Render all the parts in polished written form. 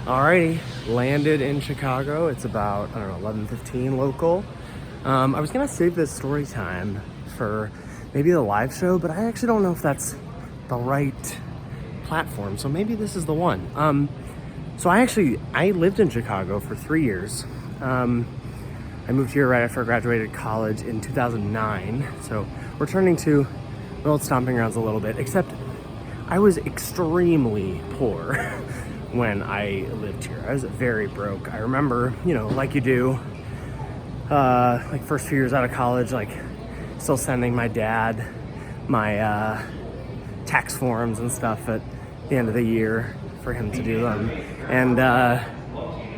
Alrighty, landed in Chicago. It's about, I don't know, 11:15 local. I was gonna save this story time for maybe the live show, but I actually don't know if that's the right platform. So maybe this is the one. So I lived in Chicago for 3 years. I moved here right after I graduated college in 2009. So returning to my old stomping grounds a little bit, except I was extremely poor when I lived here. I was very broke. I remember, like you do, like first few years out of college, like still sending my dad my tax forms and stuff at the end of the year for him to do them. And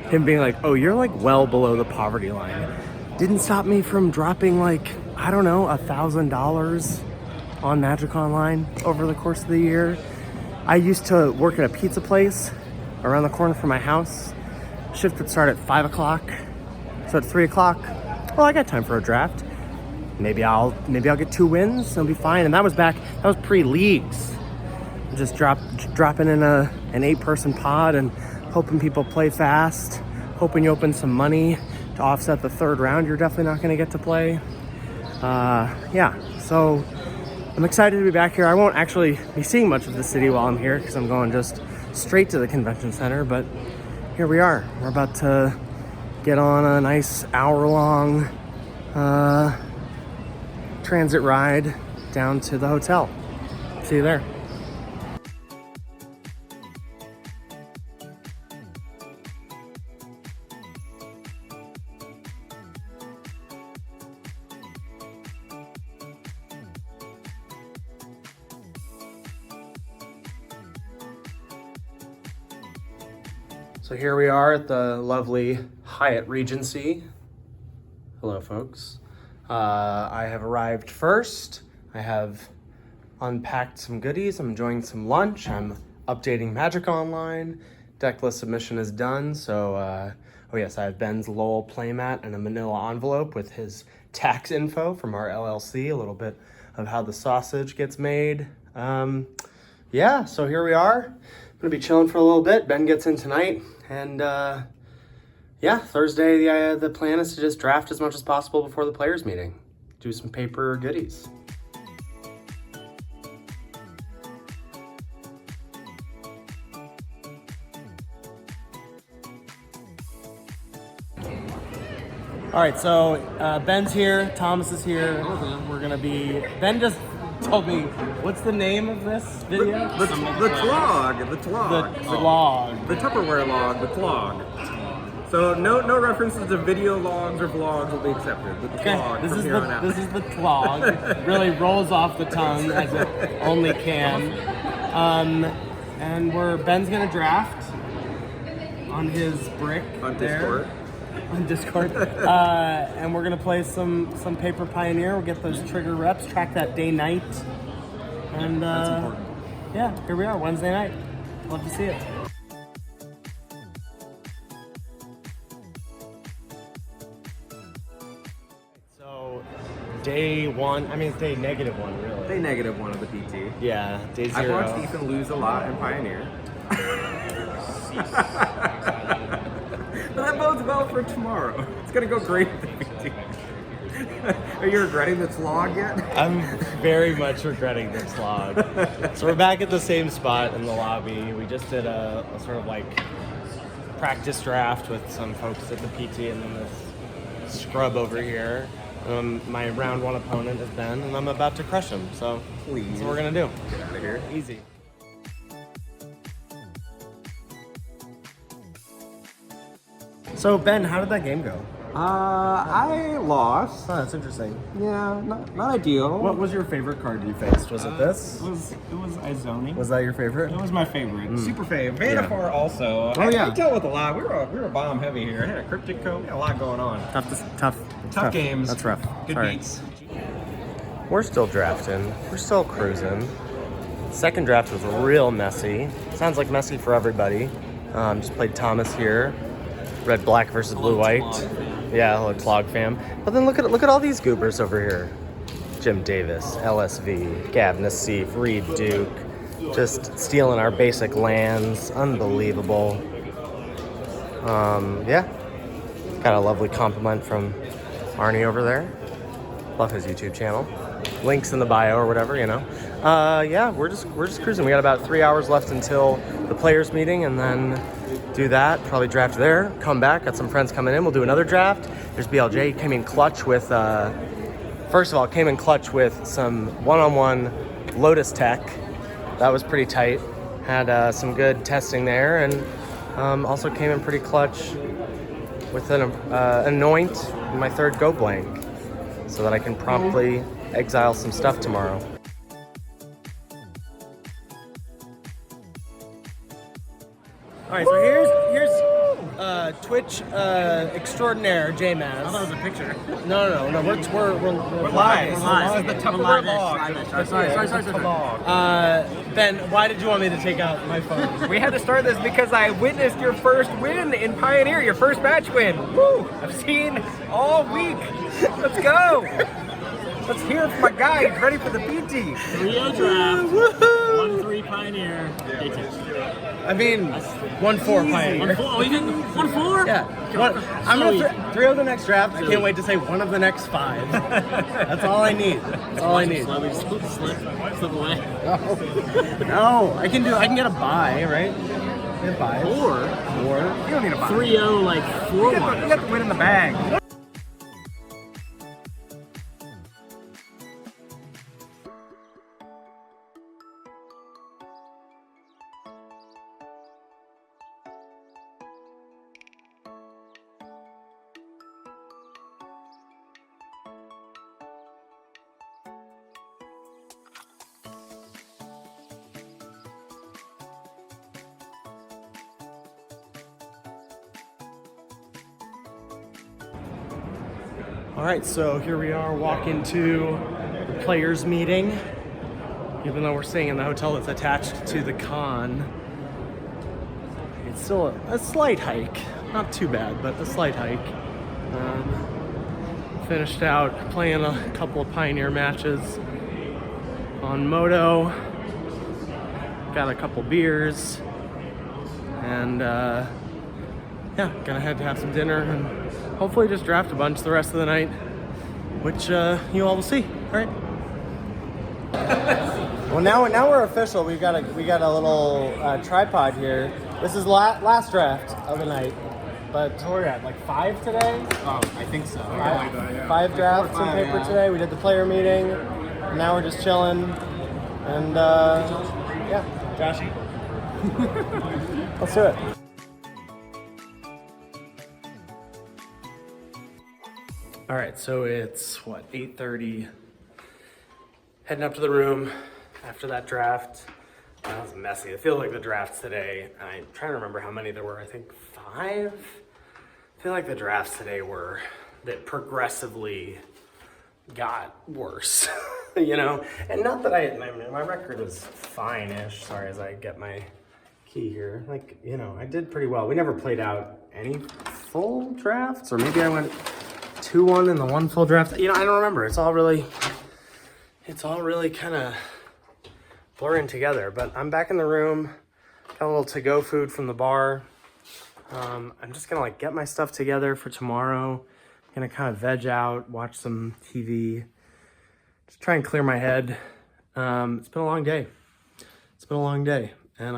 him being like, oh, you're like well below the poverty line. Didn't stop me from dropping like, I don't know, $1,000 on Magic Online over the course of the year. I used to work at a pizza place around the corner from my house. Shift would start at 5 o'clock. So at 3 o'clock, well, I got time for a draft. Maybe I'll get 2 wins, it'll be fine. And that was pre-leagues. Just dropping in an 8-person pod and hoping people play fast, hoping you open some money to offset the third round you're definitely not gonna get to play. So I'm excited to be back here. I won't actually be seeing much of the city while I'm here because I'm going just straight to the convention center, but here we are. We're about to get on a nice hour-long transit ride down to the hotel. See you there. So here we are at the lovely Hyatt Regency. Hello, folks. I have arrived first. I have unpacked some goodies. I'm enjoying some lunch. I'm updating Magic Online. Decklist submission is done. So, oh yes, I have Ben's Lowell playmat and a manila envelope with his tax info from our LLC, a little bit of how the sausage gets made. So here we are. I'm gonna be chilling for a little bit. Ben gets in tonight. And Thursday, the plan is to just draft as much as possible before the players meeting. Do some paper goodies. All right, so Ben's here, Thomas is here. We're gonna be, Ben just told me, what's the name of this video? The tlog. The vlog. The Tupperware log, the tlog. So no references to video logs or vlogs will be accepted. The tlog this is the tlog. Really rolls off the tongue as it only can. And Ben's gonna draft on his brick on there. On Discord. And we're gonna play some Paper Pioneer. We'll get those trigger reps, track that day-night. And that's important. Yeah, here we are, Wednesday night. Love to see it. So day one, it's day -1 really. Day -1 of the PT. Yeah, day 0. I've watched Ethan lose a lot in Pioneer. But that bodes well for tomorrow. It's gonna go great at the PT. Are you regretting the tlog yet? I'm very much regretting this vlog. So we're back at the same spot in the lobby. We just did a sort of like practice draft with some folks at the PT and then this scrub over here. My round 1 opponent is Ben, and I'm about to crush him. So please, that's what we're gonna do. Get out of here. Easy. So Ben, how did that game go? I lost. Oh, that's interesting. Yeah, not ideal. What was your favorite card you faced? Was it this? It was Izoni. Was that your favorite? It was my favorite. Super fave. Vanifar also. Oh yeah. I tell with a lot. We were bomb heavy here. I had a Cryptic Code. We had a lot going on. Tough games. That's rough. Good Sorry. beats. We're still drafting. We're still cruising. Second draft was real messy. Sounds like messy for everybody. Just played Thomas here. Red, black versus blue, white. Yeah, hello, Clog fam. But then look at all these goobers over here. Jim Davis, LSV, Gav Nassif, Reed Duke, just stealing our basic lands. Unbelievable. Yeah, got a lovely compliment from Arnie over there. Love his YouTube channel. Links in the bio or whatever, you know. Yeah, we're just cruising. We got about 3 hours left until the players meeting, and then do that. Probably draft there. Come back. Got some friends coming in. We'll do another draft. There's BLJ. Came in clutch with. First of all, came in clutch with some one-on-one Lotus Tech. That was pretty tight. Had some good testing there, and also came in pretty clutch with an anoint in my third go blank, so that I can promptly exile some stuff tomorrow. All right, so here's Twitch extraordinaire J-Maz. I thought it was a picture. No, we're live. We're live. This is the Tupperware vlog. Sorry. Ben, why did you want me to take out my phone? We had to start this because I witnessed your first win in Pioneer, your first match win. Woo! I've seen all week. Let's go. Let's hear it from my guy. He's ready for the PT. 3-0 draft. 1-3 Pioneer. I mean, 1-4 Pioneer. 1-4. Oh, you did 1-4? Yeah. I'm gonna 3-0 the next draft. I can't wait to say one of the next 5. That's all I need. That's all I need. Slowly slip away. No, I can get a bye, right? Get buys. 4. You don't need a buy. 3-0, like 4-1. You got the win in the bag. All right, so here we are walking to the players meeting. Even though we're staying in the hotel that's attached to the con, it's still a slight hike. Not too bad, but a slight hike. Finished out playing a couple of Pioneer matches on Moto. Got a couple beers. And yeah, gonna head to have some dinner and hopefully just draft a bunch the rest of the night, which you all will see. All right. Well, now we're official. We got a little tripod here. This is last draft of the night, but we're at like 5 today. Oh, I think so. 5 drafts in paper today. We did the player meeting. And now we're just chilling, and yeah, Joshy. Let's do it. All right, so it's what, 8:30. Heading up to the room after that draft. That was messy. I feel like the drafts today, I'm trying to remember how many there were. I think 5. I feel like the drafts today were that progressively got worse, you know? And not that my record was fine-ish. Sorry, as I get my key here. Like, you know, I did pretty well. We never played out any full drafts, or maybe I went 2-1 in the one full draft. You know, I don't remember. It's all really kind of blurring together. But I'm back in the room. Got a little to-go food from the bar. I'm just gonna like get my stuff together for tomorrow. I'm gonna kind of veg out, watch some TV, just try and clear my head. It's been a long day. And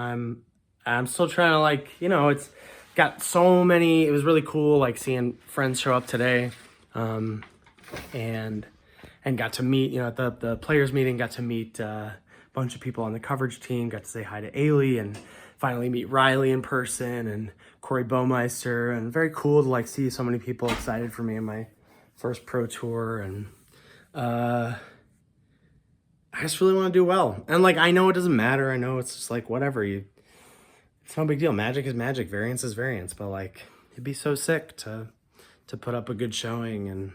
I'm still trying to, like, you know, it's got so many. It was really cool, like seeing friends show up today. And got to meet, you know, at the players meeting, got to meet a bunch of people on the coverage team, got to say hi to Ailey and finally meet Riley in person and Corey Baumeister, and very cool to like see so many people excited for me in my first pro tour. And I just really want to do well. And like, I know it doesn't matter. I know it's just like, whatever, it's no big deal. Magic is magic, variance is variance, but like, it'd be so sick to put up a good showing and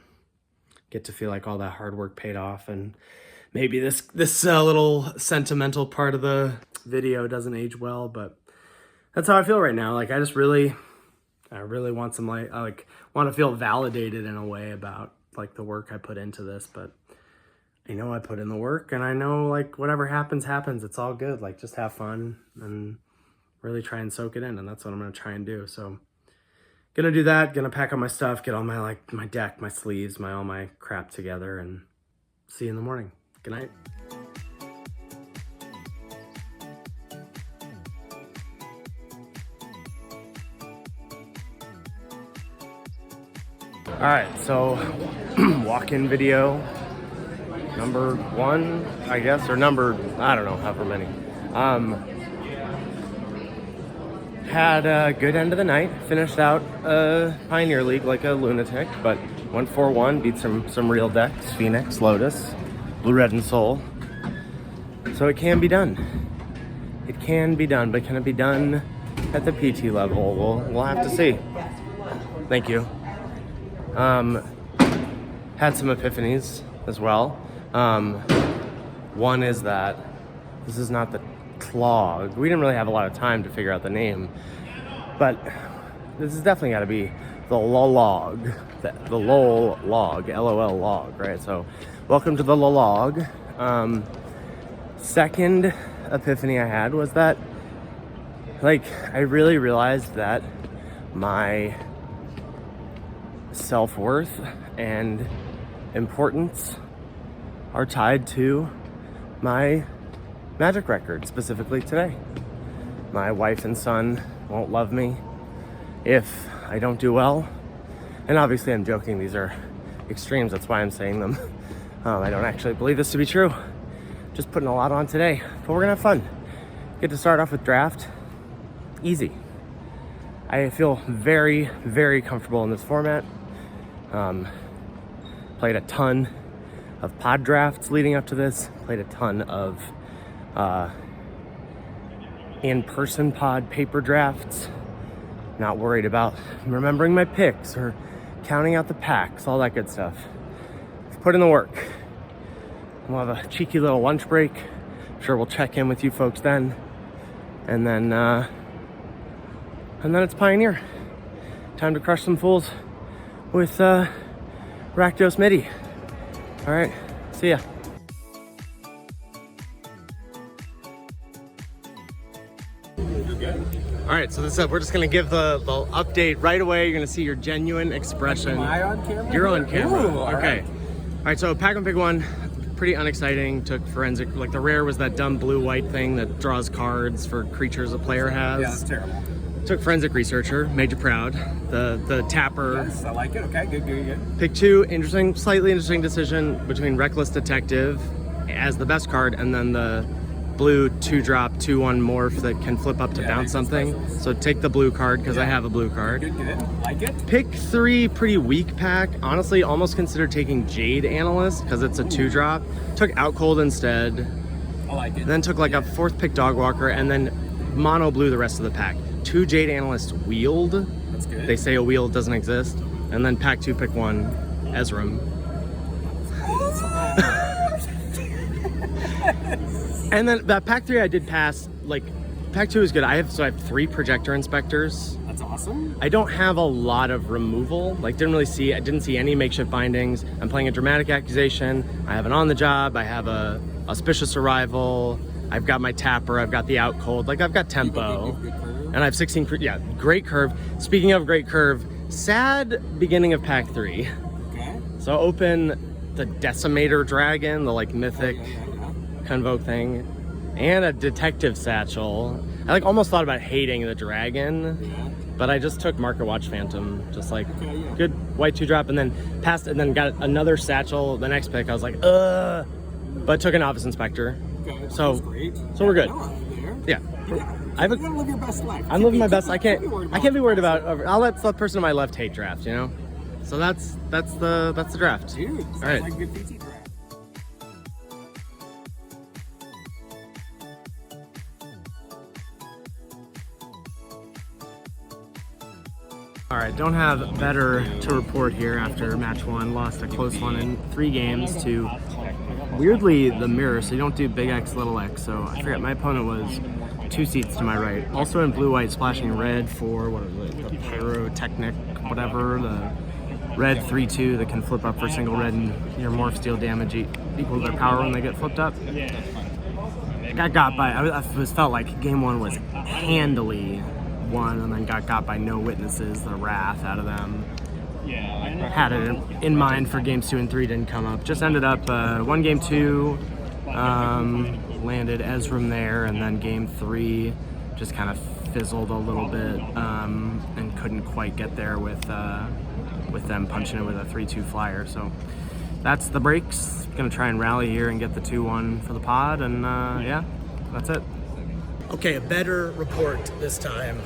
get to feel like all that hard work paid off. And maybe this little sentimental part of the video doesn't age well, but that's how I feel right now. Like, I really want some, like, I like want to feel validated in a way about like the work I put into this. But I know I put in the work, and I know like whatever happens. It's all good. Like, just have fun and really try and soak it in, and that's what I'm gonna try and do. So Gonna do that, gonna pack up my stuff, get all my my deck, my sleeves, all my crap together, and see you in the morning. Good night. All right, so walk-in video number 1, I guess, or number, I don't know, however many. Had a good end of the night. Finished out Pioneer League like a lunatic, but went 4-1, beat some real decks, Phoenix, Lotus, Blue, Red, and Soul. So it can be done. It can be done, but can it be done at the PT level? We'll have to see. Thank you. Had some epiphanies as well. One is that this is not the clog. We didn't really have a lot of time to figure out the name, but this has definitely got to be the log, the lol log, LOL log, right? So welcome to the log. Second epiphany I had was that, like, I really realized that my self-worth and importance are tied to my Magic record, specifically today. My wife and son won't love me if I don't do well. And obviously I'm joking, these are extremes, that's why I'm saying them. I don't actually believe this to be true. Just putting a lot on today, but we're gonna have fun. Get to start off with draft. Easy. I feel very, very comfortable in this format. Played a ton of pod drafts leading up to this. Played a ton of in-person pod paper drafts. Not worried about remembering my picks or counting out the packs, all that good stuff. Put in the work. We'll have a cheeky little lunch break. I'm sure we'll check in with you folks then. And then it's Pioneer. Time to crush some fools with Rakdos MIDI. All right, see ya. All right, so this up. We're just gonna give the update right away. You're gonna see your genuine expression. Am I on camera? You're on camera. Ooh, all okay. right. All right. So pack and pick one, pretty unexciting. Took forensic. Like the rare was that dumb blue-white thing that draws cards for creatures a player has. Yeah, that's terrible. Took forensic researcher. Made you proud. The tapper. Yes, I like it. Okay, good. Pick 2. Interesting, slightly interesting decision between Reckless Detective as the best card, and then the blue 2-drop 2/1 morph that can flip up to bounce something. So take the blue card because I have a blue card. Good. Like it. Pick 3, pretty weak pack. Honestly, almost considered taking Jade Analyst because it's a 2-drop. Took Out Cold instead. I like it. Then took like a 4th pick Dog Walker, and then mono blue the rest of the pack. 2 Jade Analyst wheeled. That's good. They say a wheel doesn't exist. And then pack 2, pick 1, Ezram. And then that pack 3 I did pass. Like pack 2 is good. I have 3 projector inspectors. That's awesome. I don't have a lot of removal. Like I didn't see any makeshift bindings. I'm playing a dramatic accusation. I have an on the job. I have a auspicious arrival. I've got my tapper. I've got the out cold. Like I've got tempo. And I have 16. Yeah, great curve. Speaking of great curve, sad beginning of pack 3. Okay. So open the Decimator Dragon, the like mythic Convoke thing, and a Detective Satchel. I like almost thought about hating the dragon, but I just took Market Watch Phantom, just like good white 2-drop, and then passed, and then got another satchel. The next pick, I was like, but took an Office Inspector. Okay. So Great. so we're good. Yeah. I have You gotta live your best life. I'm living my best. I can't be worried about. I'll let the person on my left hate draft, you know. So that's the draft. Dude, all right. like a good PT draft. All right, don't have better to report here after match 1. Lost a close one in 3 games to, weirdly, the mirror, so you don't do big X, little x. So I forget, my opponent was 2 seats to my right. Also in blue-white, splashing red for, what is it, the Pyrotechnic, whatever, the red 3/2 that can flip up for single red, and your morph steal damage equal to their power when they get flipped up. I got by, I felt like game 1 was handily 2-1 and then got by no witnesses. The wrath out of them. Had it in mind for games 2 and 3, didn't come up. Just ended up one game 2, landed Ezram there, and then game 3 just kind of fizzled a little bit and couldn't quite get there with them punching it with a 3-2 flyer. So that's the breaks. Gonna try and rally here and get the 2-1 for the pod, and yeah, that's it. Okay, a better report this time.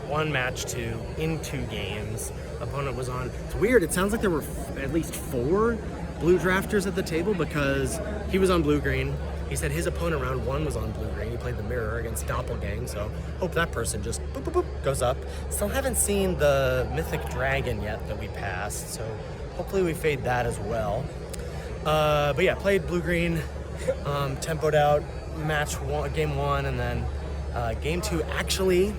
One match 2 in 2 games. Opponent was on. It's weird. It sounds like there were at least 4 blue drafters at the table because he was on blue-green. He said his opponent round 1 was on blue-green. He played the mirror against Doppelgang, so hope that person just boop, boop, boop, goes up. Still haven't seen the Mythic Dragon yet that we passed, so hopefully we fade that as well. But yeah, played blue-green, tempoed out game 1, and then game 2 actually.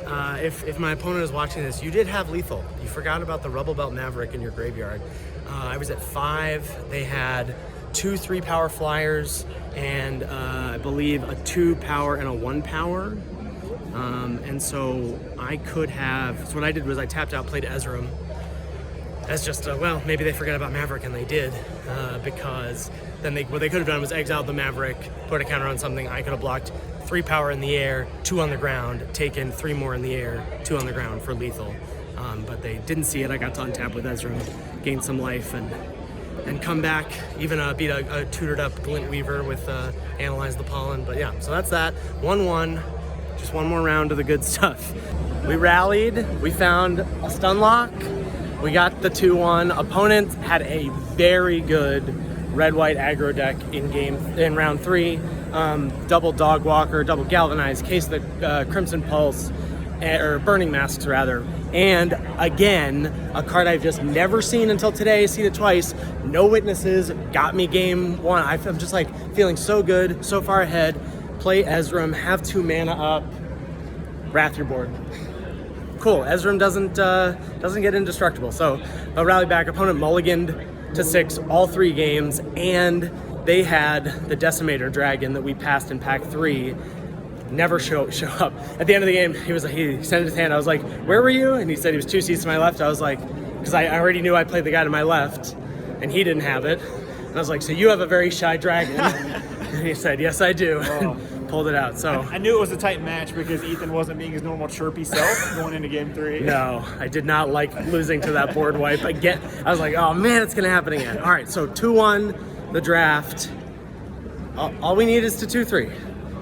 If my opponent is watching this, you did have lethal. You forgot about the Rubble Belt Maverick in your graveyard. I was at 5. They had 2 3-power flyers and I believe a 2-power and a 1-power. And so I could have. So what I did was I tapped out, played Ezram as just well, maybe they forgot about Maverick, and they did because then what they could have done was exiled the Maverick, put a counter on something. I could have blocked 3 power in the air, 2 on the ground, taken 3 more in the air, 2 on the ground for lethal. But they didn't see it. I got to untap with Ezra, gained some life, and come back. Even beat a tutored up Glint Weaver with Analyze the Pollen. But yeah, so that's that. 1-1. Just one more round of the good stuff. We rallied. We found a stun lock. We got the 2-1. Opponent had a very good red-white aggro deck in round 3. Double Dog Walker, double Galvanize, Case of the Crimson Pulse, or Burning Masks rather. And again, a card I've just never seen until today, seen it twice. No witnesses, got me game 1. I'm just like feeling so good, so far ahead. Play Ezram, have 2 mana up, wrath your board. Cool, Ezram doesn't get indestructible. So a rally back, opponent mulliganed to 6 all 3 games, and they had the Decimator Dragon that we passed in pack 3 never show up. At the end of the game, he sent his hand. I was like, where were you? And he said he was 2 seats to my left. I was like, because I already knew I played the guy to my left, and he didn't have it. And I was like, so you have a very shy dragon? And he said, yes, I do. Oh. Pulled it out. So I knew it was a tight match because Ethan wasn't being his normal chirpy self going into game 3. No, I did not like losing to that board wipe again. I was like, oh man, it's gonna happen again. All right, so 2-1 the draft. All we need is to 2-3,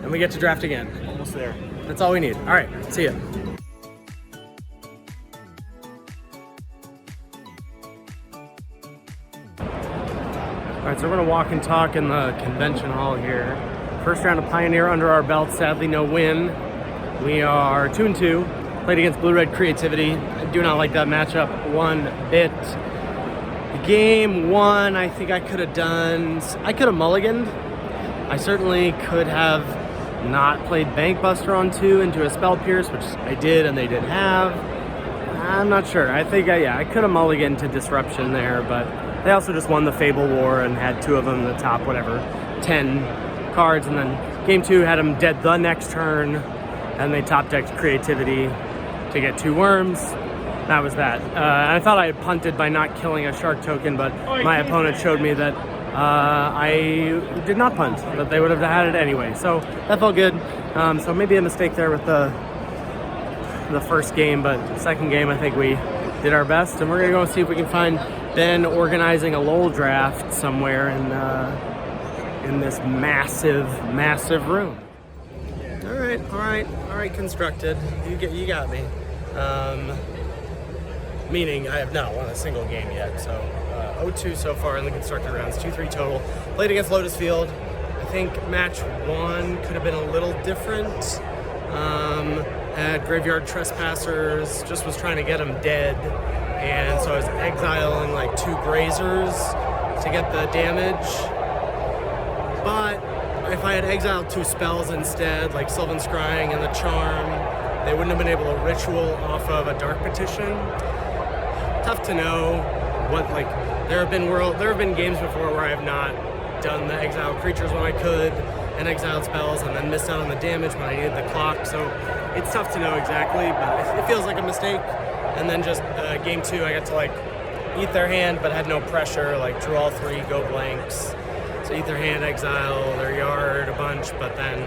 and we get to draft again. Almost there. That's all we need. All right, see ya. All right, so we're gonna walk and talk in the convention hall here. First round of Pioneer under our belt, sadly no win. We are 2-2, played against Blue-Red Creativity. I do not like that matchup one bit. Game 1, I think I could have mulliganed. I certainly could have not played Bankbuster on 2 into a Spell Pierce, which I did and they did have. I'm not sure. I think, I could have mulliganed to Disruption there, but they also just won the Fable War and had 2 of them in the top, 10 cards, and then game 2 had them dead the next turn, and they top decked Creativity to get 2 worms. That was that. I thought I had punted by not killing a shark token, but my opponent showed me that I did not punt, that they would have had it anyway. So that felt good. So maybe a mistake there with the first game, but second game I think we did our best, and we're gonna go see if we can find Ben organizing a LOL draft somewhere in this massive room. All right, constructed. You got me. Meaning I have not won a single game yet. So 0-2 so far in the constructed rounds, 2-3 total. Played against Lotus Field. I think match 1 could have been a little different. Had Graveyard Trespassers, just was trying to get them dead. And so I was exiling like 2 Grazers to get the damage. But if I had exiled 2 spells instead, like Sylvan Scrying and the Charm, they wouldn't have been able to ritual off of a Dark Petition. Tough to know what, there have been games before where I have not done the exile creatures when I could. and exiled spells and then missed out on the damage when I needed the clock. So it's tough to know exactly, but it feels like a mistake. And then just game 2, I got to like eat their hand, but had no pressure, like drew all 3, go blanks. So eat their hand, exile their yard a bunch, but then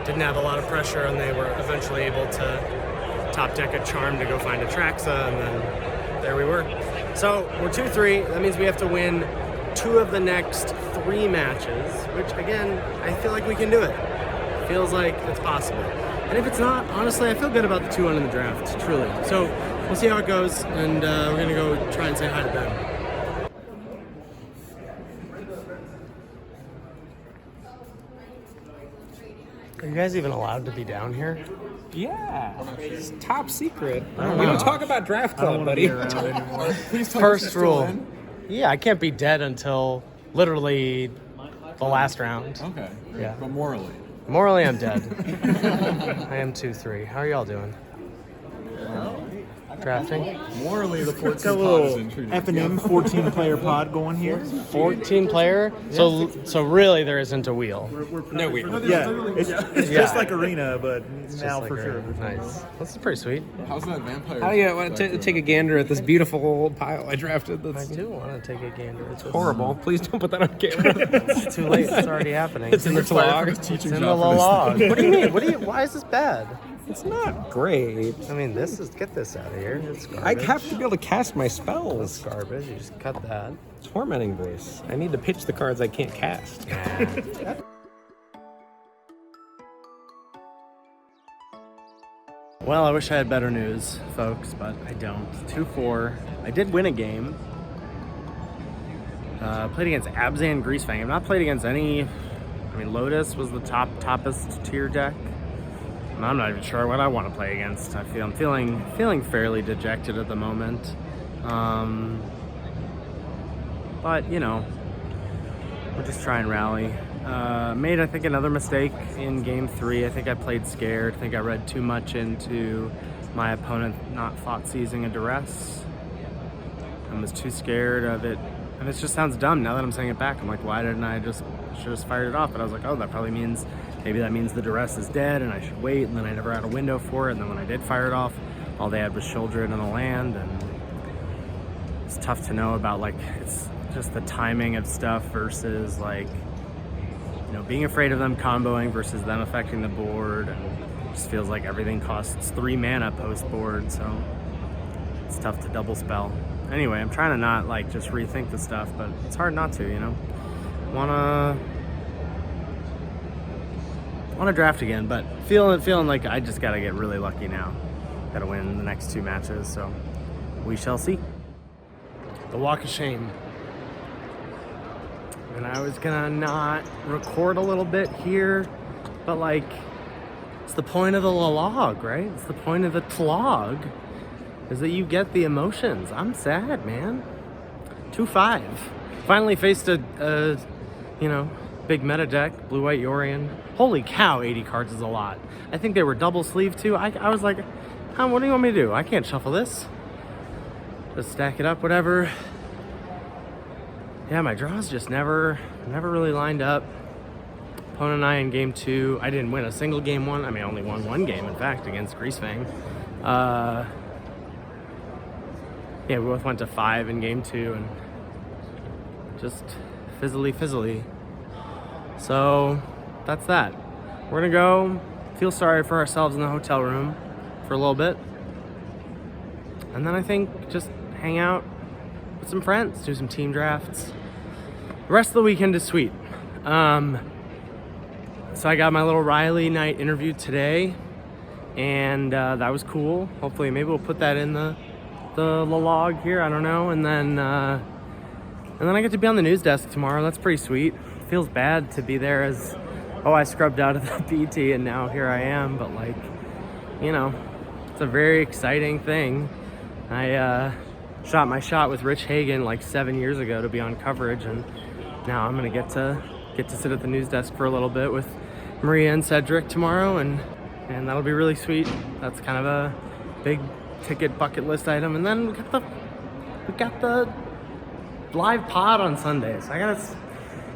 didn't have a lot of pressure, and they were eventually able to top deck a charm to go find a Traxa, and then there we were. So we're 2-3. That means we have to win 2 of the next 3 matches, which again, I feel like we can do it. Feels like it's possible. And if it's not, honestly, I feel good about the 2-1 in the draft, truly. So we'll see how it goes, and we're gonna go try and say hi to Ben. Are you guys even allowed to be down here? Yeah, it's top secret. I don't We know. don't talk about draft club, buddy. First rule. Yeah, I can't be dead until literally the last round. Okay. Yeah. But morally. Morally, I'm dead. I am 2-3. How are y'all doing? Drafting? Morally, the 14 Got a pod little is intriguing. F&M 14-player pod going here. 14 player? So really there isn't a wheel. No, we. Yeah, it's just like Arena, but now Just for like sure. Nice. This is pretty sweet. How's that vampire? How do you want to take a gander at this beautiful old pile I drafted? I That's do want to take a gander at this. horrible. Please don't put that on camera. It's too late. It's already happening. It's in the log. It's in the log. What do you mean? Why is this bad? It's not great. I mean, get this out of here. It's I garbage. have to be able to cast my It's spells. garbage. You just cut that. Tormenting voice. I need to pitch the cards I can't cast. Well, I wish I had better news, folks, but I don't. 2-4. I did win a game. Played against Abzan Greasefang. I've not played against any. I mean, Lotus was the toppest tier deck. I'm not even sure what I want to play against. I'm feeling fairly dejected at the moment. But you know, we'll just try and rally. Made, I think, another mistake in game 3. I think I played scared. I think I read too much into my opponent not thought seizing a duress. I was too scared of it. And it just sounds dumb now that I'm saying it back. I'm like, why didn't I should have fired it off? But I was like, oh, that probably means, maybe that means the duress is dead and I should wait. And then I never had a window for it. And then when I did fire it off, all they had was Children and a land. And it's tough to know about, like, it's just the timing of stuff versus, like, you know, being afraid of them comboing versus them affecting the board. And it just feels like everything costs 3 mana post board. So it's tough to double spell. Anyway, I'm trying to not, like, just rethink the stuff, but it's hard not to, you know. Wanna draft again, but feeling like I just gotta get really lucky now. Gotta win the next 2 matches, so we shall see. The walk of shame. And I was gonna not record a little bit here, but like, it's the point of the log, right? It's the point of the tlog, is that you get the emotions. I'm sad, man. 2-5. Finally faced a you know, big meta deck, blue-white Yorion. Holy cow, 80 cards is a lot. I think they were double sleeve too. I was like, what do you want me to do? I can't shuffle this. Just stack it up, whatever. Yeah, my draws just never really lined up. Opponent and I in game 2, I didn't win a single game 1. I mean, I only won 1 game, in fact, against Greasefang. Yeah, we both went to 5 in game 2 and just fizzly. So that's that. We're gonna go feel sorry for ourselves in the hotel room for a little bit. And then I think just hang out with some friends, do some team drafts. The rest of the weekend is sweet. So I got my little Riley night interview today, and that was cool. Hopefully, maybe we'll put that in the log here. I don't know. And then I get to be on the news desk tomorrow. That's pretty sweet. Feels bad to be there as, I scrubbed out of the PT and now here I am. But like, you know, it's a very exciting thing. I shot my shot with Rich Hagan like 7 years ago to be on coverage, and now I'm gonna get to sit at the news desk for a little bit with Maria and Cedric tomorrow, and that'll be really sweet. That's kind of a big ticket bucket list item. And then we got the live pod on Sundays. I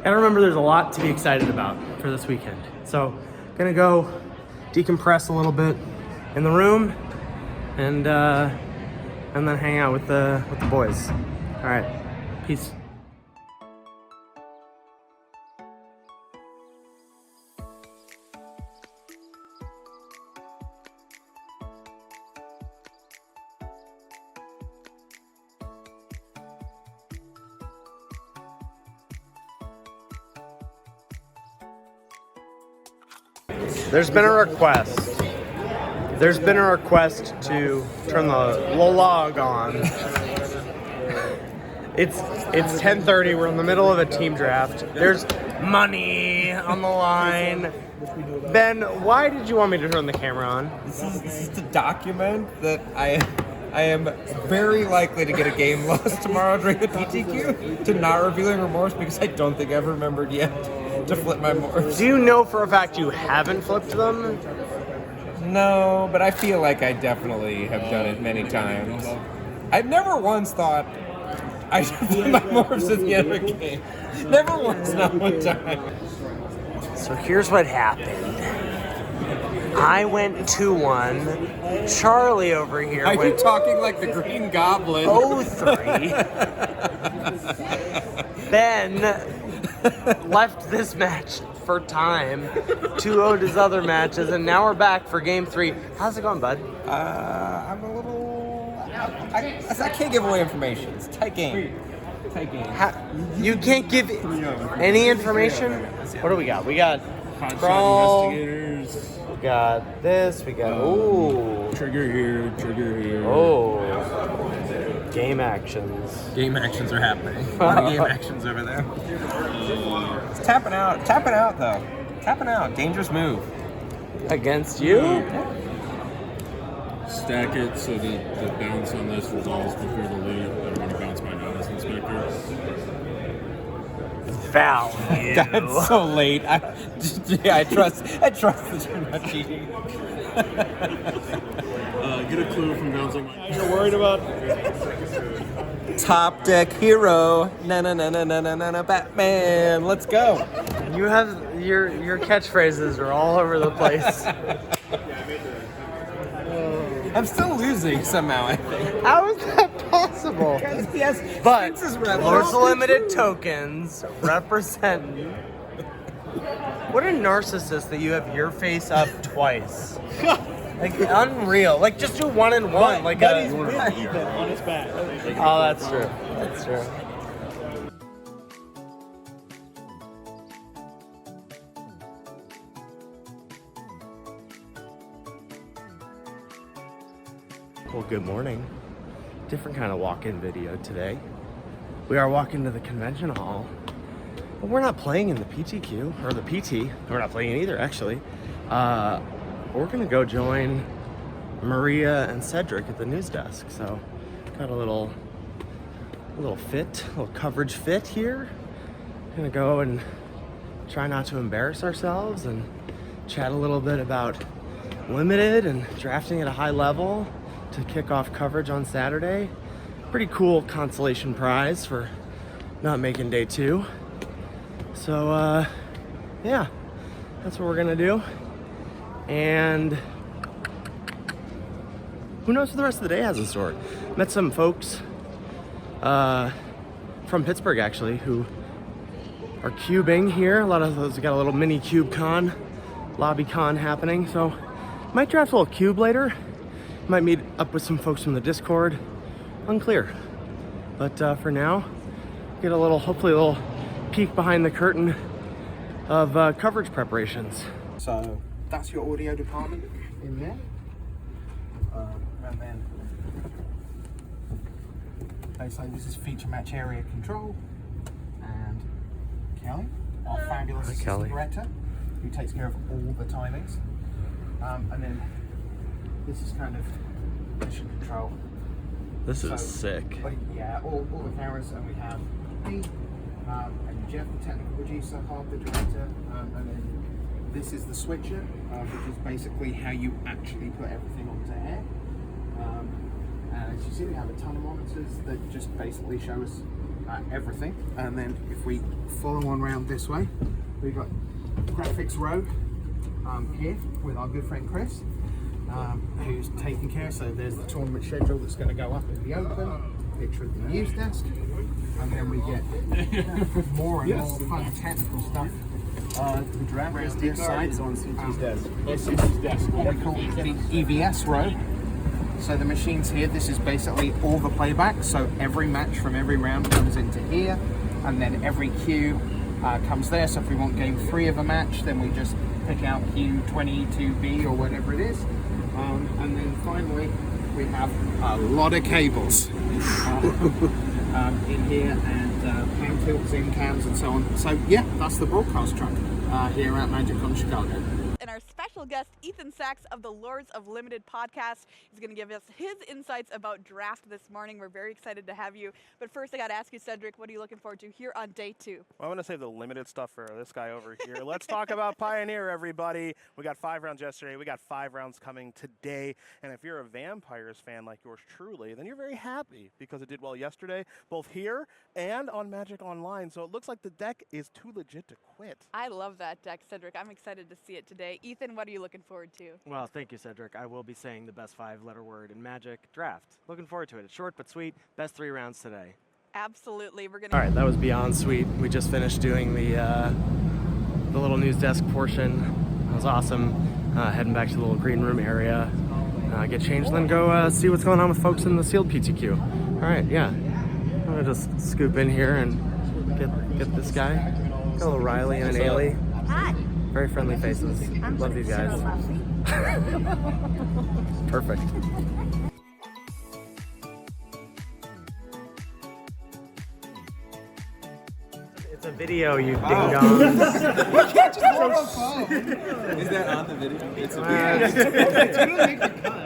Gotta remember there's a lot to be excited about for this weekend. So, gonna go decompress a little bit in the room and then hang out with the boys. All right, peace. There's been a request. There's been a request to turn the log on. It's 10:30. We're in the middle of a team draft. There's money on the line. Ben, why did you want me to turn the camera on? This is to document that I am very likely to get a game lost tomorrow during the PTQ, to not revealing remorse because I don't think I've remembered yet to flip my morphs. Do you know for a fact you haven't flipped them? No, but I feel like I definitely have done it many times. I've never once thought I should flip my morphs at the end of a game. Never once, not one time. So here's what happened. I went 2-1. Charlie over here Are you went talking like the Green Goblin? 0-3. Ben left this match for time, 2-0'd his other matches, and now we're back for game 3. How's it going, bud? I'm a little... I can't give away information. It's a tight game. Tight game. You can't give any information? What do we got? We got Crawl. Investigators. We got this. We got... Ooh. Trigger here, trigger here. Oh. Game actions. Game actions are happening. A lot of game actions over there. It's tapping out. Tapping out, though. Tapping out. Dangerous move. Against you? Stack it so that the bounce on this resolves before the loop. I'm going to bounce my notice inspector. Value. That's so late. I trust that you're not cheating. Get a clue from bouncing my... You're worried about Top deck hero. Na na na na na na na Batman. Let's go. You have your catchphrases are all over the place. I'm still losing somehow, I think. How is that possible? Yes, But Sphinx's red. Lord's Limited tokens represent. What a narcissist that you have your face up twice. Like unreal. Like just do 1 and 1. Like Buddy's with Ethan on his back. Oh, that's true. That's true. Well, good morning. Different kind of walk-in video today. We are walking to the convention hall, but we're not playing in the PTQ or the PT. We're not playing either, actually. We're gonna go join Maria and Cedric at the news desk. So, got a little coverage fit here. Gonna go and try not to embarrass ourselves and chat a little bit about limited and drafting at a high level to kick off coverage on Saturday. Pretty cool consolation prize for not making day 2. So, yeah, that's what we're gonna do. And who knows what the rest of the day has in store. Met some folks from Pittsburgh, actually, who are cubing here. A lot of those got a little mini cube con, lobby con happening. So, might draft a little cube later. Might meet up with some folks from the Discord. Unclear. But for now, get hopefully a little peek behind the curtain of coverage preparations. So that's your audio department in there. And then basically this is feature match area control. And Kelly, our fabulous Hi, assistant Kelly. director, who takes care of all the timings. And then this is kind of mission control. This is So, sick. But yeah, all the cameras, and we have me and Jeff, the technical producer, Harp, the director, and then this is the switcher, which is basically how you actually put everything onto air. And as you see, we have a ton of monitors that just basically show us everything. And then if we follow on around this way, we've got graphics row here with our good friend Chris, who's taking care. So there's the tournament schedule that's going to go up in the open, picture of the news desk, and then we get more and more fun technical stuff. The driver is this side on CT's desk. What we call the EVS row. So the machines here, this is basically all the playback. So every match from every round comes into here, and then every queue comes there. So if we want game 3 of a match, then we just pick out queue 22B or whatever it is. And then finally, we have a lot of cables in here, and pan tilts, in cams, and so on. So yeah, that's the broadcast truck here at MagicCon Chicago. And our special guest, Ethan Sachs of the Lords of Limited podcast, is going to give us his insights about draft this morning. We're very excited to have you. But first, I got to ask you, Cedric, what are you looking forward to here on day 2? Well, I'm going to save the limited stuff for this guy over here. Let's talk about Pioneer, everybody. We got 5 rounds yesterday. We got 5 rounds coming today. And if you're a Vampires fan like yours truly, then you're very happy because it did well yesterday, both here and on Magic Online. So it looks like the deck is too legit to quit. I love that deck, Cedric. I'm excited to see it today. Ethan, what are you looking forward to? Well, thank you, Cedric. I will be saying the best 5-letter word in Magic, draft. Looking forward to it. It's short but sweet. Best 3 rounds today. Absolutely. We're going to... All right, that was beyond sweet. We just finished doing the little news desk portion. That was awesome. Heading back to the little green room area. Get changed, then go see what's going on with folks in the sealed PTQ. All right, yeah. I'm going to just scoop in here and get this guy. Got a little Riley and an Ailey. Hi. Very friendly faces. Love these guys. Perfect. It's a video, you ding dong. Is that on the video? It's a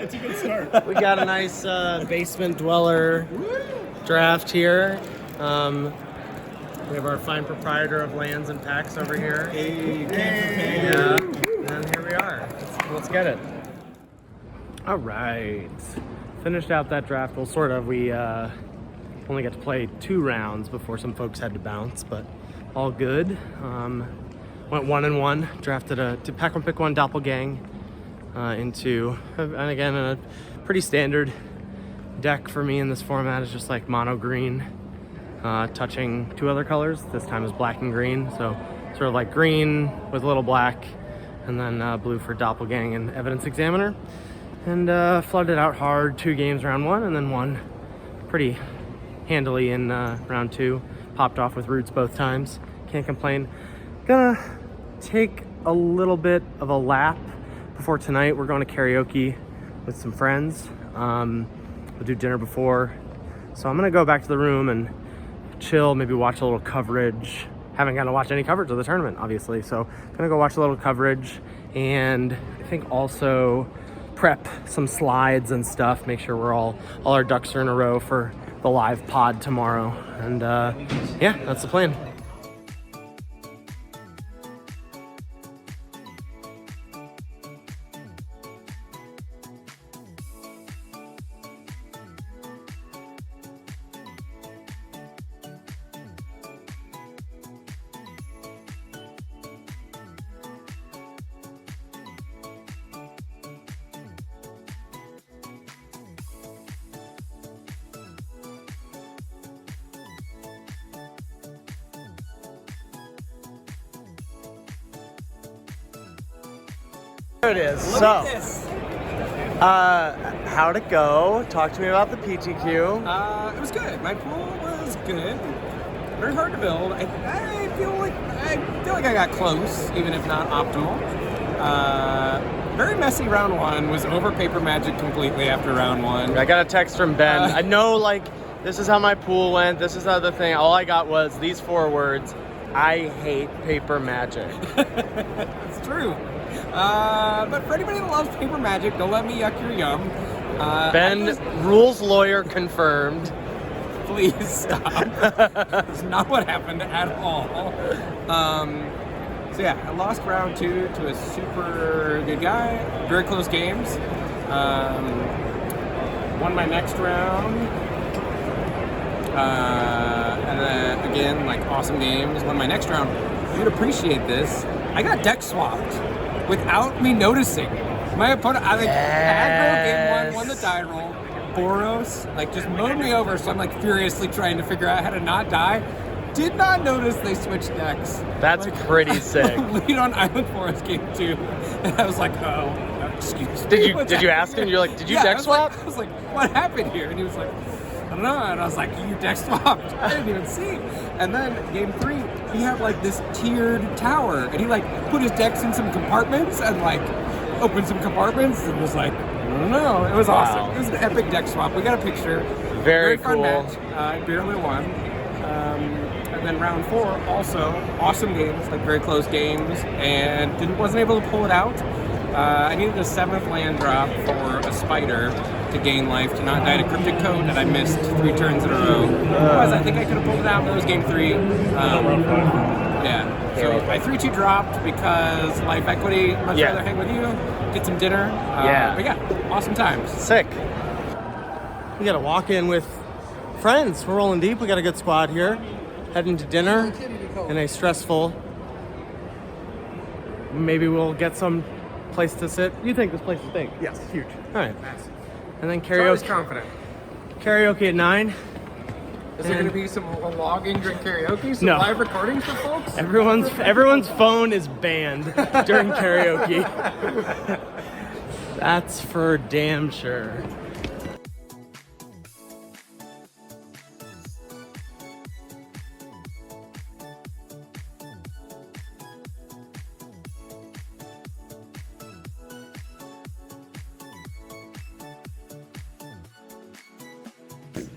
It's a good start. We got a nice basement dweller draft here. We have our fine proprietor of lands and packs over here. Yeah, and here we are. Let's get it. All right, finished out that draft. Well, sort of. We only got to play 2 rounds before some folks had to bounce, but all good. Went 1-1. Drafted a pack 1 pick 1 doppelgang into, and again, a pretty standard deck for me in this format is just like mono green. Touching 2 other colors. This time is black and green, so sort of like green with a little black, and then blue for Doppelgang and Evidence Examiner. And flooded out hard 2 games round 1, and then won pretty handily in round 2. Popped off with roots both times. Can't complain. Gonna take a little bit of a lap before tonight. We're going to karaoke with some friends. We'll do dinner before. So I'm gonna go back to the room and chill, maybe watch a little coverage. Haven't gotten to watch any coverage of the tournament, obviously, so gonna go watch a little coverage, and I think also prep some slides and stuff, make sure we're all our ducks are in a row for the live pod tomorrow. And yeah, that's the plan. There it is. So, how'd it go? Talk to me about the PTQ. It was good. My pool was good. Very hard to build. I feel like I got close, even if not optimal. Very messy round 1. Was over Paper Magic completely after round 1. I got a text from Ben. I know, like, this is how my pool went. This is how the thing. All I got was these 4 words: I hate Paper Magic. It's true. But for anybody that loves Paper Magic, don't let me yuck your yum. Ben, rules lawyer confirmed. Please stop. That's not what happened at all. So yeah, I lost round 2 to a super good guy. Very close games. Won my next round. And then again, like awesome games. Won my next round. You'd appreciate this. I got deck swapped without me noticing. My opponent, I like aggro game 1, won the die roll. Boros like just mowed me over, so I'm like furiously trying to figure out how to not die. Did not notice they switched decks. That's like, pretty sick. Lead on Island Forest game 2, and I was like, oh, excuse me. Did you ask him? You're like, did you Yeah, deck swap? I was like, what happened here? And he was like, I don't know. And I was like, you deck swapped. I didn't even see. And then game 3, he had like this tiered tower, and he like put his decks in some compartments and like opened some compartments and was like, I don't know. It was awesome. It was an epic deck swap. We got a picture. Very fun cool. match. I barely won. And then round 4, also awesome games, like very close games, and wasn't able to pull it out. I needed a 7th land drop for a spider to gain life, to not die to cryptic code that I missed 3 turns in a row. Otherwise, I think I could have pulled it out, but it was game 3. Yeah. So I 3-2 dropped because life equity. Much rather hang with you, get some dinner. But yeah, awesome times. Sick. We got to walk in with friends. We're rolling deep. We got a good squad here. Heading to dinner in a stressful. Maybe we'll get some place to sit. You think this place is big? Yes, huge. All right. Massive. And then Always karaoke. confident. Karaoke at 9. Is there going to be some logging during karaoke? Some No. live recordings for folks? Everyone's phone is banned during karaoke. That's for damn sure.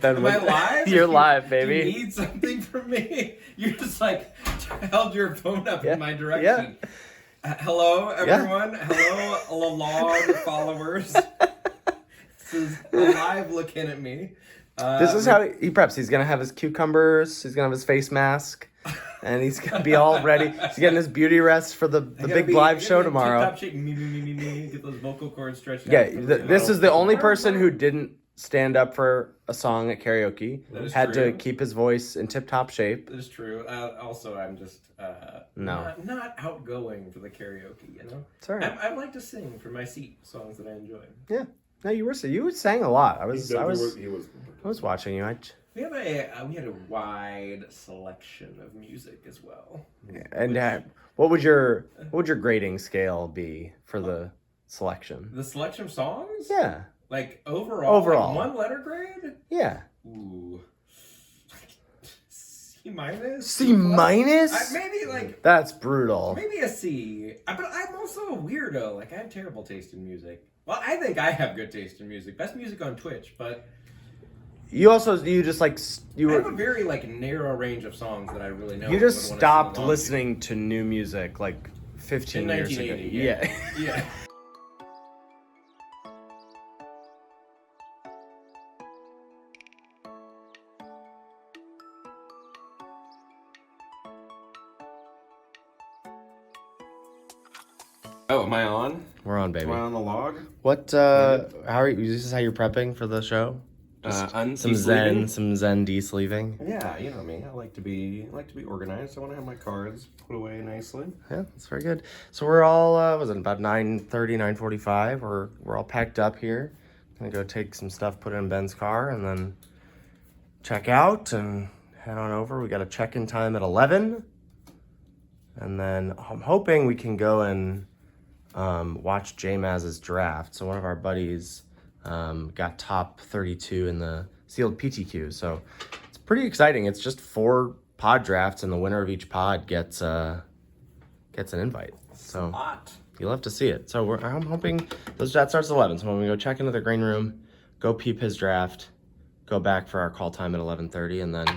Am I live? You're live, Do baby. you need something from me? You just like held your phone up in my direction. Hello, everyone. Hello, log followers. This is alive looking at me. This is how he preps. He's gonna have his cucumbers. He's gonna have his face mask, and he's gonna be all ready. He's getting his beauty rest for the big live show tomorrow. Top shaking, me, get those vocal cords stretched Yeah, out. this is the only person who didn't stand up for a song at karaoke. That is Had true. to keep his voice in tip-top shape. That is true. Also, I'm just not outgoing for the karaoke. You know, It's all right. I like to sing from my seat songs that I enjoy. Yeah. No, you sang a lot. I was watching you. We had a wide selection of music as well. And what would your grading scale be for the selection? The selection of songs? Yeah. Like overall. Overall. Like 1 letter grade? Yeah. Ooh. C minus? C minus? Maybe like That's brutal. maybe a C. But I'm also a weirdo. Like I have terrible taste in music. Well, I think I have good taste in music. Best music on Twitch, but You just like you I have a were very like narrow range of songs that I really know. you and just would wanna sing stopped along to. listening to new music like 15 In years ago. 1980. Yeah. Yeah. Oh, am I on? We're on, baby. Am I on the log? What how are you? This is how you're prepping for the show? Some Zen de-sleeving. Yeah, you know me. I like to be organized. I want to have my cards put away nicely. Yeah, that's very good. So we're all was it about 9:30, 9:45? We're all packed up here. Gonna go take some stuff, put it in Ben's car, and then check out and head on over. We got a check-in time at 11, and then I'm hoping we can go and watch J-Maz's draft. So one of our buddies got top 32 in the sealed PTQ. So it's pretty exciting. It's just 4 pod drafts, and the winner of each pod gets an invite. So Hot. you'll have to see it. So I'm hoping that starts at 11. So when we go check into the green room, go peep his draft, go back for our call time at 11:30, and then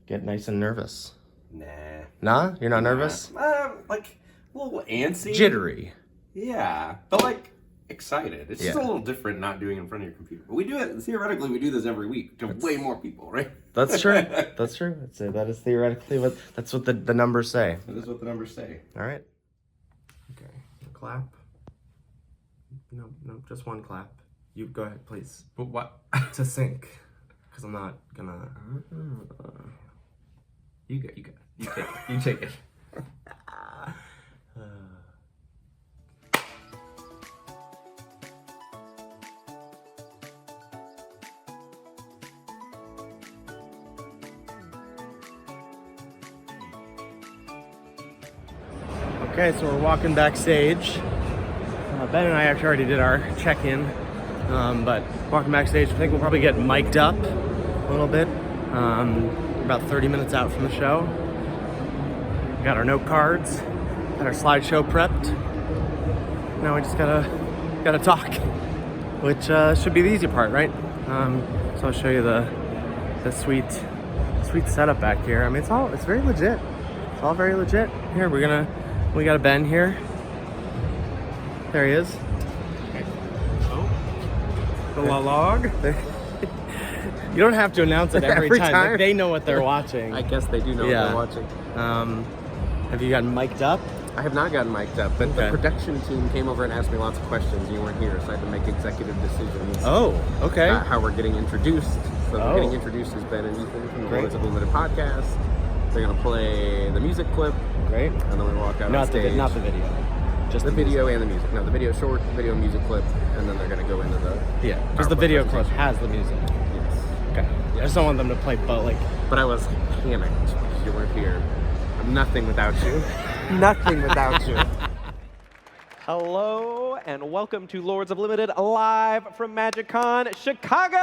get nice and nervous. Nah, you're not nervous? Like a little antsy. Jittery. Yeah, but like excited. It's just a Yeah. little different not doing it in front of your computer. But we do it theoretically. We do this every week to way more people, right? That's true. That's true. That is theoretically that's what the numbers say. That is what the numbers say. All right. Okay. Clap. No, just one clap. You go ahead, please. But what? To sync. because I'm not gonna. You take it. You take it. Okay, so we're walking backstage. Ben and I actually already did our check-in, but walking backstage, I think we'll probably get mic'd up a little bit. About 30 minutes out from the show. Got our note cards, got our slideshow prepped. Now we just gotta talk, which should be the easy part, right? So I'll show you the sweet setup back here. I mean, it's very legit. It's all very legit. Here we got a Ben here. There he is. The log. You don't have to announce it every time. time. Like, they know what they're watching. I guess they do know Yeah. what they're watching. Have you gotten mic'd up? I have not gotten mic'd up, but Okay. the production team came over and asked me lots of questions. You weren't here, so I had to make executive decisions. Oh, okay. How we're getting introduced. So Oh. getting introduced has been Ethan from the Great. Lords of Limited podcast. They're gonna play the music clip, Great. and then we walk out on Not stage. the video. Just The video and the music. No, the video short, the video music clip, and then they're gonna go into the Yeah, because the PowerPoint video clip presentation. has the music. Yes. Okay. I just don't want them to play, but like. But I was panicked because you weren't here. I'm nothing without you. Nothing without you. Hello and welcome to Lords of Limited live from MagicCon Chicago.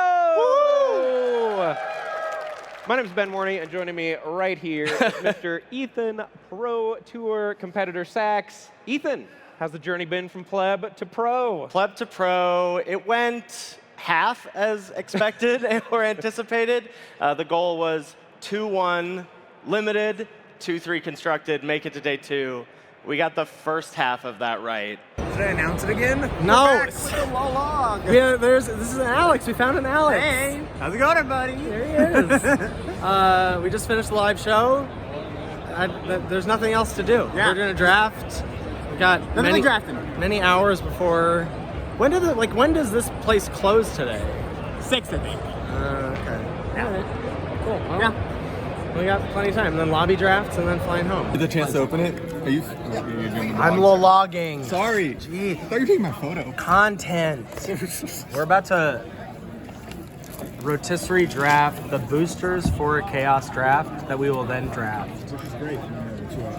My name is Ben Morney, and joining me right here is Mr. Ethan Pro Tour competitor Sax. Ethan, how's the journey been from pleb to pro? Pleb to pro, it went half as expected or anticipated. The goal was 2-1 limited, 2-3 constructed, make it to day 2. We got the first half of that right. Should I announce it again? No! With the log. Yeah, this is an Alex. We found an Alex. Hey, how's it going, everybody? There he is. We just finished the live show. There's nothing else to do. Yeah. We're doing a draft. We got many hours before. When does this place close today? 6, I think. Okay. All right. Cool. Well, we got plenty of time. And then lobby drafts and then flying home. Get the chance to open it? Are you doing the I'm vlog? logging. Sorry. Gee. I thought you were taking my photo. Content. We're about to rotisserie draft the boosters for a chaos draft that we will then draft. This is great.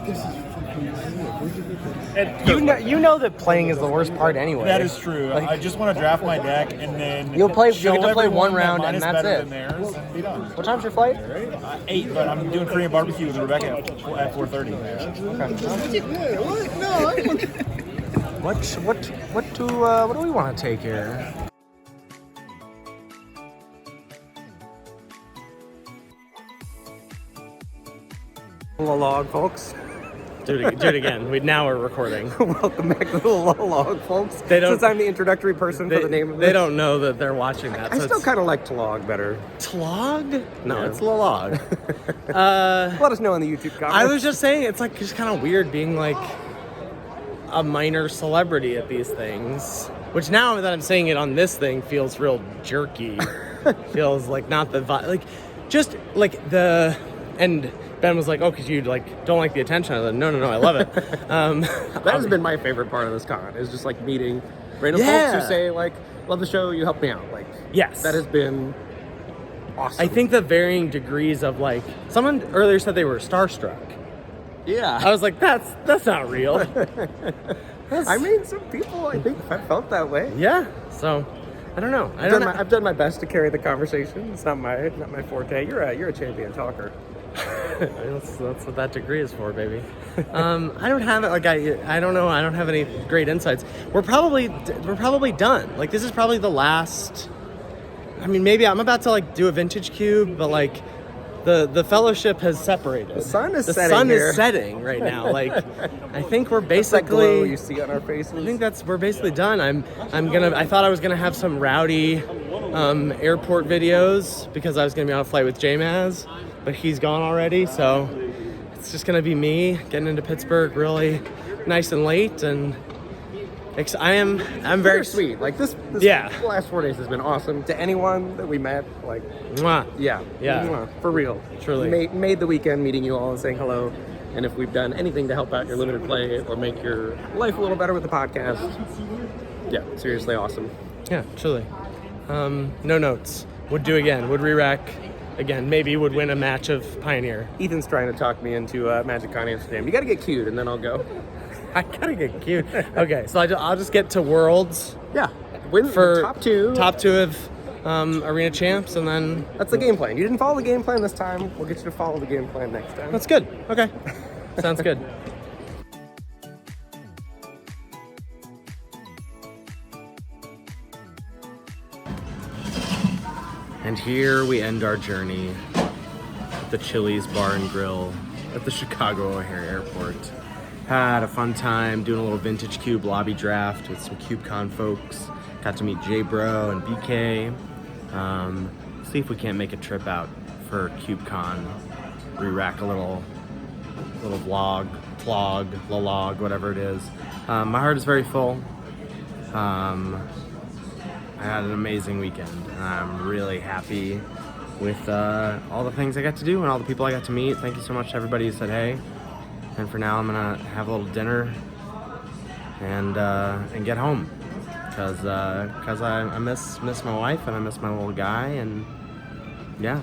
This is fucking You know that playing is the worst part anyway. That is true. Like- I just want to draft my deck and then You get to show play everyone one that round mine and is that's better it. than theirs and be done. What time's your flight? 8, but I'm doing Korean barbecue with Rebecca at 4:30. What do we want to take here? Log, folks. Do it again. Now we're recording. Welcome back to the log, folks. They don't- Since I'm the introductory person for the name of this. They don't know that they're watching that. I so still it's kind of like Tlog better. Tlog? No, Yeah. it's Lalog. Let us know in the YouTube comments. I was just saying, it's like just kind of weird being like a minor celebrity at these things. Which now that I'm saying it on this thing feels real jerky. Feels like not the like, just like the and. Ben was like, "Oh, because you like don't like the attention." I was like, "No, I love it." That has been my favorite part of this con, is just like meeting random Yeah. folks who say like, love the show, you helped me out. Like, Yes. that has been awesome. I think the varying degrees of like someone earlier said they were starstruck. Yeah. I was like, that's not real. I mean, some people, I think, have felt that way. Yeah. So I don't know. I've done my best to carry the conversation. It's not my forte. You're a champion talker. that's what that degree is for, baby. I don't have it. Like I don't know. I don't have any great insights. We're probably done. Like this is probably the last. I mean, maybe I'm about to like do a vintage cube, but like the fellowship has separated. The sun is the setting sun here. is setting right now. Like I think we're That's that glow basically. you see on our faces. I think we're basically done. I thought I was gonna have some rowdy airport videos because I was gonna be on a flight with J-Maz, but he's gone already, so it's just gonna be me getting into Pittsburgh really nice and late and I'm very sweet. Like this Yeah. last 4 days has been awesome. To anyone that we met, like, Mwah. yeah. Yeah. For real. Truly. Made the weekend meeting you all and saying hello. And if we've done anything to help out your limited play or make your life a little better with the podcast, yeah, seriously awesome. Yeah, truly. No notes. Would do again. Would re-rack again. Maybe would win a match of Pioneer. Ethan's trying to talk me into Magic Con Amsterdam. You got to get cute, and then I'll go. I gotta get cute. Okay, so I'll just get to Worlds. Yeah, win for the top two. Top two of Arena Champs, and then That's the game plan. You didn't follow the game plan this time. We'll get you to follow the game plan next time. that's good. Okay, sounds good. And here we end our journey at the Chili's Bar and Grill at the Chicago O'Hare Airport. Had a fun time doing a little vintage cube lobby draft with some CubeCon folks. Got to meet J-Bro and BK. See if we can't make a trip out for CubeCon. Re-rack a little vlog, whatever it is. My heart is very full. I had an amazing weekend, and I'm really happy with all the things I got to do and all the people I got to meet. Thank you so much to everybody who said hey. And for now, I'm gonna have a little dinner and get home, because I miss my wife and I miss my little guy, and yeah.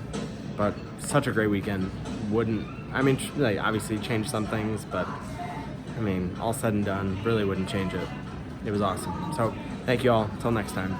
But such a great weekend. Like, obviously change some things, but I mean, all said and done, really wouldn't change it. It was awesome. So thank you all. Until next time.